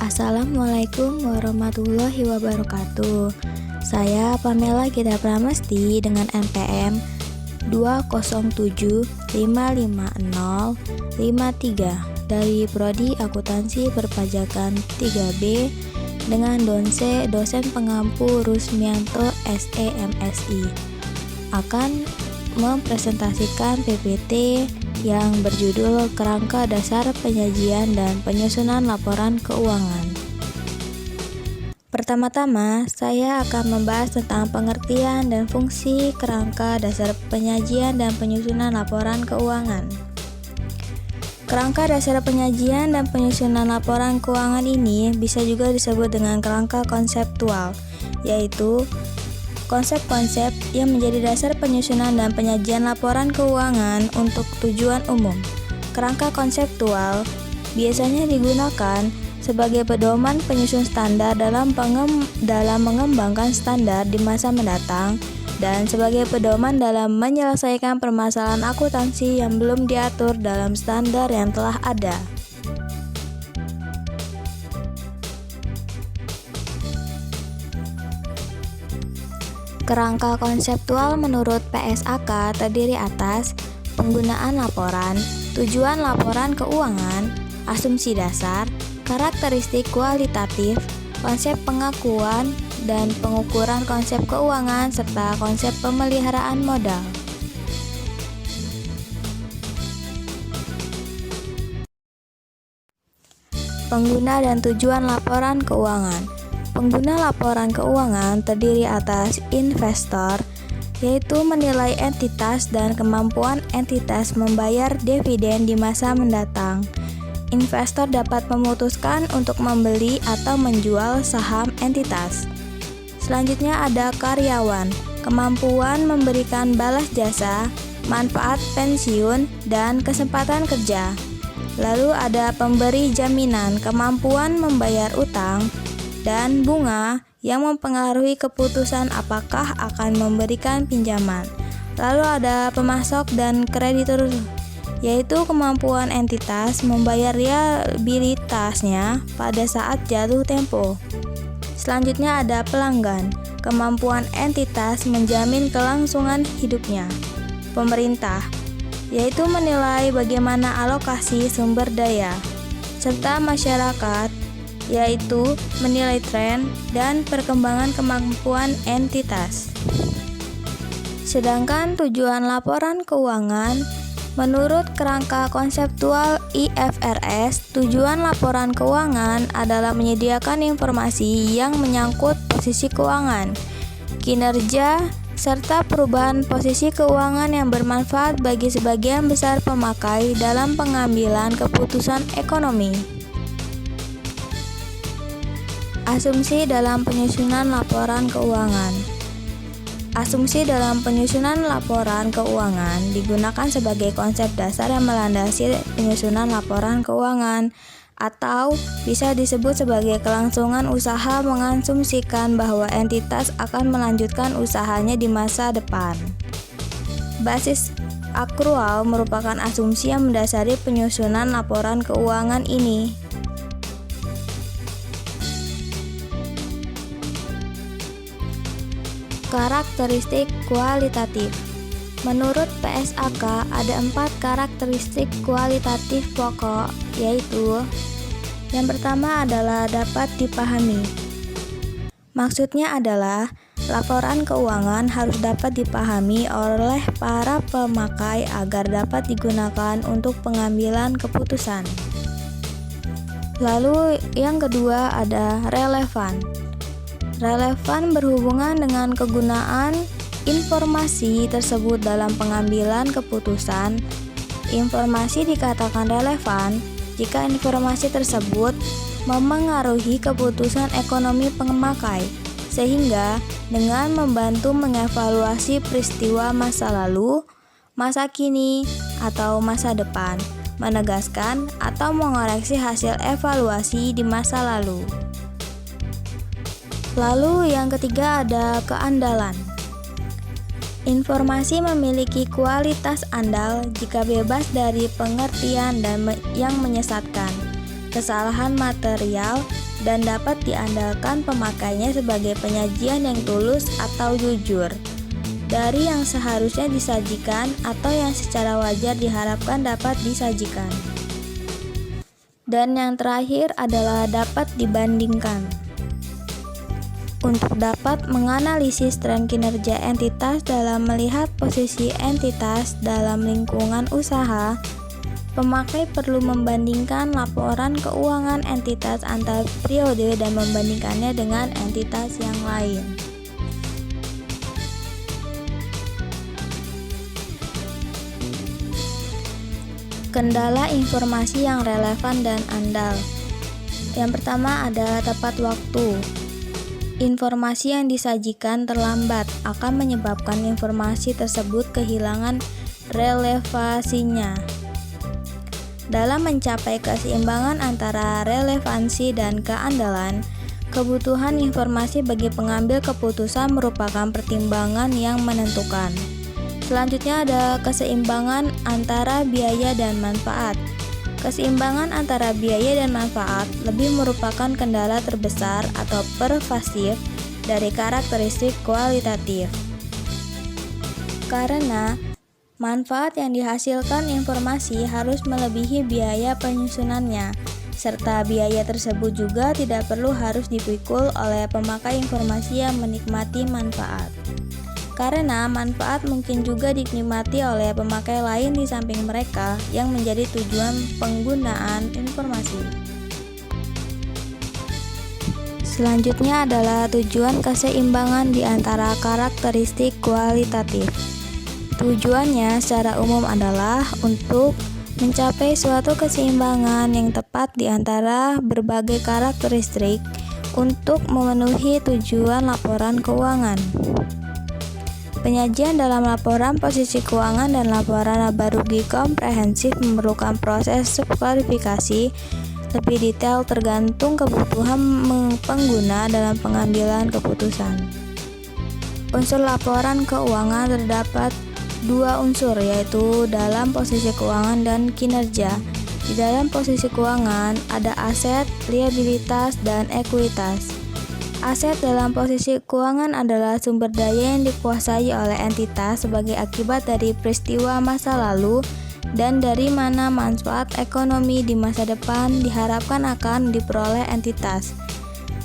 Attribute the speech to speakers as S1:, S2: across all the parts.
S1: Assalamualaikum warahmatullahi wabarakatuh. Saya Pamela Gita Pramesti dengan NPM 207555053 dari Prodi Akuntansi Perpajakan 3B dengan dosen pengampu Rusmianto SE MSI akan mempresentasikan PPT yang berjudul Kerangka Dasar Penyajian dan Penyusunan Laporan Keuangan. Pertama-tama, saya akan membahas tentang pengertian dan fungsi kerangka dasar penyajian dan penyusunan laporan keuangan. Kerangka dasar penyajian dan penyusunan laporan keuangan ini bisa juga disebut dengan kerangka konseptual, yaitu konsep-konsep yang menjadi dasar penyusunan dan penyajian laporan keuangan untuk tujuan umum. Kerangka konseptual biasanya digunakan sebagai pedoman penyusun standar dalam mengembangkan standar di masa mendatang dan sebagai pedoman dalam menyelesaikan permasalahan akuntansi yang belum diatur dalam standar yang telah ada. Kerangka konseptual menurut PSAK terdiri atas penggunaan laporan, tujuan laporan keuangan, asumsi dasar, karakteristik kualitatif, konsep pengakuan dan pengukuran konsep keuangan, serta konsep pemeliharaan modal. Pengguna dan tujuan laporan keuangan. Pengguna laporan keuangan terdiri atas investor, yaitu menilai entitas dan kemampuan entitas membayar dividen di masa mendatang. Investor dapat memutuskan untuk membeli atau menjual saham entitas. Selanjutnya ada karyawan, kemampuan memberikan balas jasa, manfaat pensiun, dan kesempatan kerja. Lalu ada pemberi jaminan, kemampuan membayar utang, dan bunga yang mempengaruhi keputusan apakah akan memberikan pinjaman. Lalu ada pemasok dan kreditur, yaitu kemampuan entitas membayar liabilitasnya pada saat jatuh tempo. Selanjutnya ada pelanggan, kemampuan entitas menjamin kelangsungan hidupnya. Pemerintah, yaitu menilai bagaimana alokasi sumber daya. Serta masyarakat, yaitu menilai tren dan perkembangan kemampuan entitas. Sedangkan tujuan laporan keuangan menurut kerangka konseptual IFRS, tujuan laporan keuangan adalah menyediakan informasi yang menyangkut posisi keuangan, kinerja, serta perubahan posisi keuangan yang bermanfaat bagi sebagian besar pemakai dalam pengambilan keputusan ekonomi. Asumsi dalam penyusunan laporan keuangan. Asumsi dalam penyusunan laporan keuangan digunakan sebagai konsep dasar yang melandasi penyusunan laporan keuangan, atau bisa disebut sebagai kelangsungan usaha mengasumsikan bahwa entitas akan melanjutkan usahanya di masa depan. Basis akrual merupakan asumsi yang mendasari penyusunan laporan keuangan ini. Karakteristik kualitatif. Menurut PSAK ada 4 karakteristik kualitatif pokok, yaitu yang pertama adalah dapat dipahami. Maksudnya adalah laporan keuangan harus dapat dipahami oleh para pemakai agar dapat digunakan untuk pengambilan keputusan. Lalu yang kedua ada relevan. Relevan berhubungan dengan kegunaan informasi tersebut dalam pengambilan keputusan. Informasi dikatakan relevan jika informasi tersebut memengaruhi keputusan ekonomi pemakai, sehingga dengan membantu mengevaluasi peristiwa masa lalu, masa kini, atau masa depan, menegaskan atau mengoreksi hasil evaluasi di masa lalu. Lalu yang ketiga ada keandalan. Informasi memiliki kualitas andal jika bebas dari pengertian yang menyesatkan. kesalahan material, dan dapat diandalkan pemakainya sebagai penyajian yang tulus atau jujur dari yang seharusnya disajikan atau yang secara wajar diharapkan dapat disajikan. Dan yang terakhir adalah dapat dibandingkan. Untuk dapat menganalisis tren kinerja entitas dalam melihat posisi entitas dalam lingkungan usaha, pemakai perlu membandingkan laporan keuangan entitas antar periode dan membandingkannya dengan entitas yang lain. Kendala informasi yang relevan dan andal. Yang pertama adalah tepat waktu. Informasi yang disajikan terlambat akan menyebabkan informasi tersebut kehilangan relevansinya. Dalam mencapai keseimbangan antara relevansi dan keandalan, kebutuhan informasi bagi pengambil keputusan merupakan pertimbangan yang menentukan. Selanjutnya ada keseimbangan antara biaya dan manfaat. Keseimbangan antara biaya dan manfaat lebih merupakan kendala terbesar atau pervasif dari karakteristik kualitatif. Karena manfaat yang dihasilkan informasi harus melebihi biaya penyusunannya, serta biaya tersebut juga tidak perlu harus dipikul oleh pemakai informasi yang menikmati manfaat. Karena manfaat mungkin juga dinikmati oleh pemakai lain di samping mereka yang menjadi tujuan penggunaan informasi. Selanjutnya adalah tujuan keseimbangan di antara karakteristik kualitatif. Tujuannya secara umum adalah untuk mencapai suatu keseimbangan yang tepat di antara berbagai karakteristik untuk memenuhi tujuan laporan keuangan. Penyajian dalam laporan posisi keuangan dan laporan laba rugi komprehensif memerlukan proses subklasifikasi lebih detail tergantung kebutuhan pengguna dalam pengambilan keputusan. Unsur laporan keuangan terdapat dua unsur, yaitu dalam posisi keuangan dan kinerja. Di dalam posisi keuangan ada aset, liabilitas, dan ekuitas. Aset dalam posisi keuangan adalah sumber daya yang dikuasai oleh entitas sebagai akibat dari peristiwa masa lalu dan dari mana manfaat ekonomi di masa depan diharapkan akan diperoleh entitas.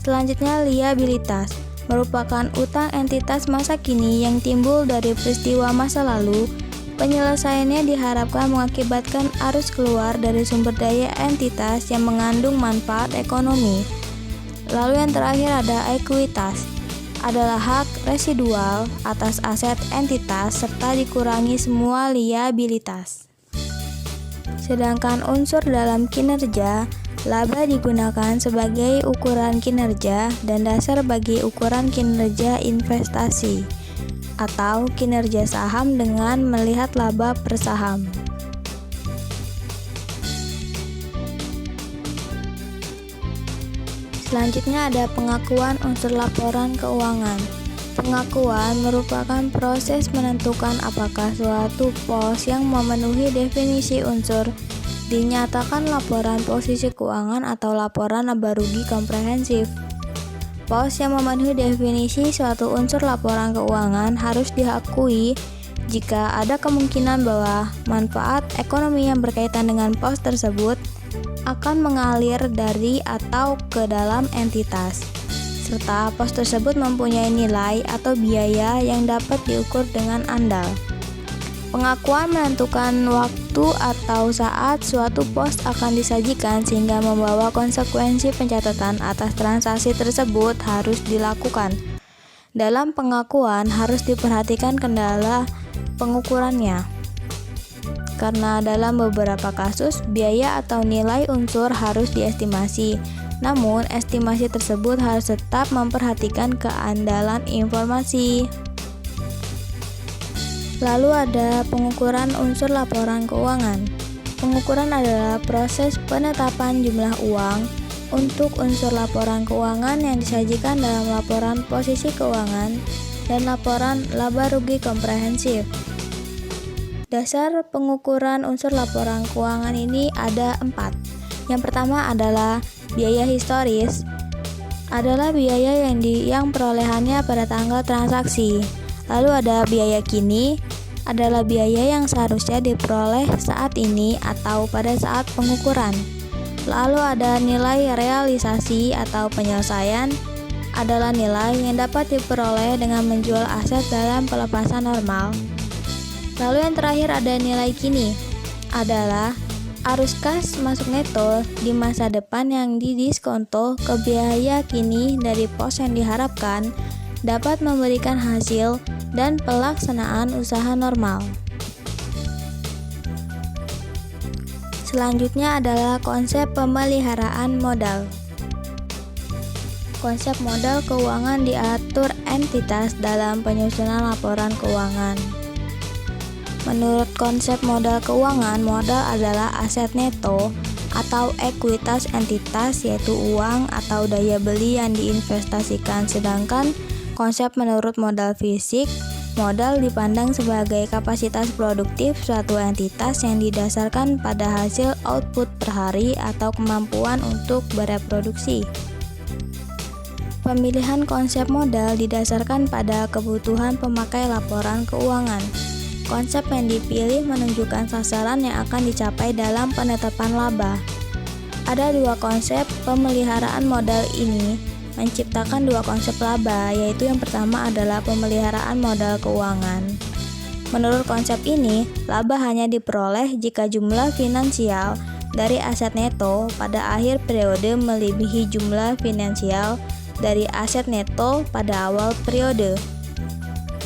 S1: Selanjutnya, liabilitas merupakan utang entitas masa kini yang timbul dari peristiwa masa lalu. Penyelesaiannya diharapkan mengakibatkan arus keluar dari sumber daya entitas yang mengandung manfaat ekonomi. Lalu yang terakhir ada ekuitas, adalah hak residual atas aset entitas serta dikurangi semua liabilitas. Sedangkan unsur dalam kinerja, laba digunakan sebagai ukuran kinerja dan dasar bagi ukuran kinerja investasi atau kinerja saham dengan melihat laba per saham. Selanjutnya ada pengakuan unsur laporan keuangan. Pengakuan merupakan proses menentukan apakah suatu pos yang memenuhi definisi unsur dinyatakan laporan posisi keuangan atau laporan laba rugi komprehensif. Pos yang memenuhi definisi suatu unsur laporan keuangan harus diakui jika ada kemungkinan bahwa manfaat ekonomi yang berkaitan dengan pos tersebut akan mengalir dari atau ke dalam entitas, serta pos tersebut mempunyai nilai atau biaya yang dapat diukur dengan andal. Pengakuan menentukan waktu atau saat suatu pos akan disajikan sehingga membawa konsekuensi pencatatan atas transaksi tersebut harus dilakukan. Dalam pengakuan harus diperhatikan kendala pengukurannya. Karena dalam beberapa kasus, biaya atau nilai unsur harus diestimasi. Namun, estimasi tersebut harus tetap memperhatikan keandalan informasi. Lalu ada pengukuran unsur laporan keuangan. Pengukuran adalah proses penetapan jumlah uang untuk unsur laporan keuangan yang disajikan dalam laporan posisi keuangan dan laporan laba rugi komprehensif. Dasar pengukuran unsur laporan keuangan ini ada 4. Yang pertama adalah biaya historis, adalah biaya yang perolehannya pada tanggal transaksi. Lalu ada biaya kini, adalah biaya yang seharusnya diperoleh saat ini atau pada saat pengukuran. Lalu ada nilai realisasi atau penyelesaian, adalah nilai yang dapat diperoleh dengan menjual aset dalam pelepasan normal. Lalu yang terakhir ada nilai kini, adalah arus kas masuk neto di masa depan yang didiskonto ke biaya kini dari pos yang diharapkan dapat memberikan hasil dan pelaksanaan usaha normal. Selanjutnya adalah konsep pemeliharaan modal. Konsep modal keuangan diatur entitas dalam penyusunan laporan keuangan. Menurut konsep modal keuangan, modal adalah aset neto atau ekuitas entitas, yaitu uang atau daya beli yang diinvestasikan. Sedangkan konsep menurut modal fisik, modal dipandang sebagai kapasitas produktif suatu entitas yang didasarkan pada hasil output per hari atau kemampuan untuk bereproduksi. Pemilihan konsep modal didasarkan pada kebutuhan pemakai laporan keuangan. Konsep yang dipilih menunjukkan sasaran yang akan dicapai dalam penetapan laba. Ada dua konsep pemeliharaan modal ini menciptakan dua konsep laba, yaitu yang pertama adalah pemeliharaan modal keuangan. Menurut konsep ini, laba hanya diperoleh jika jumlah finansial dari aset neto pada akhir periode melebihi jumlah finansial dari aset neto pada awal periode.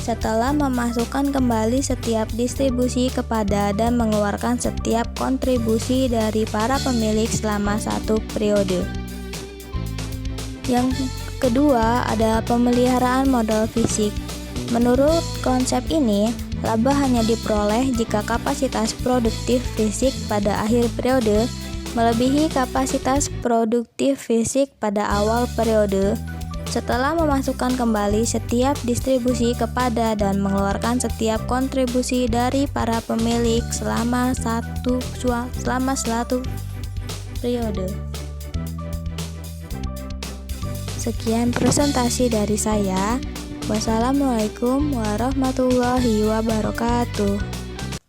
S1: Setelah memasukkan kembali setiap distribusi kepada dan mengeluarkan setiap kontribusi dari para pemilik selama satu periode. Yang kedua ada pemeliharaan modal fisik. Menurut konsep ini, laba hanya diperoleh jika kapasitas produktif fisik pada akhir periode melebihi kapasitas produktif fisik pada awal periode. Setelah memasukkan kembali setiap distribusi kepada dan mengeluarkan setiap kontribusi dari para pemilik selama satu periode. Sekian presentasi dari saya. Wassalamualaikum warahmatullahi wabarakatuh.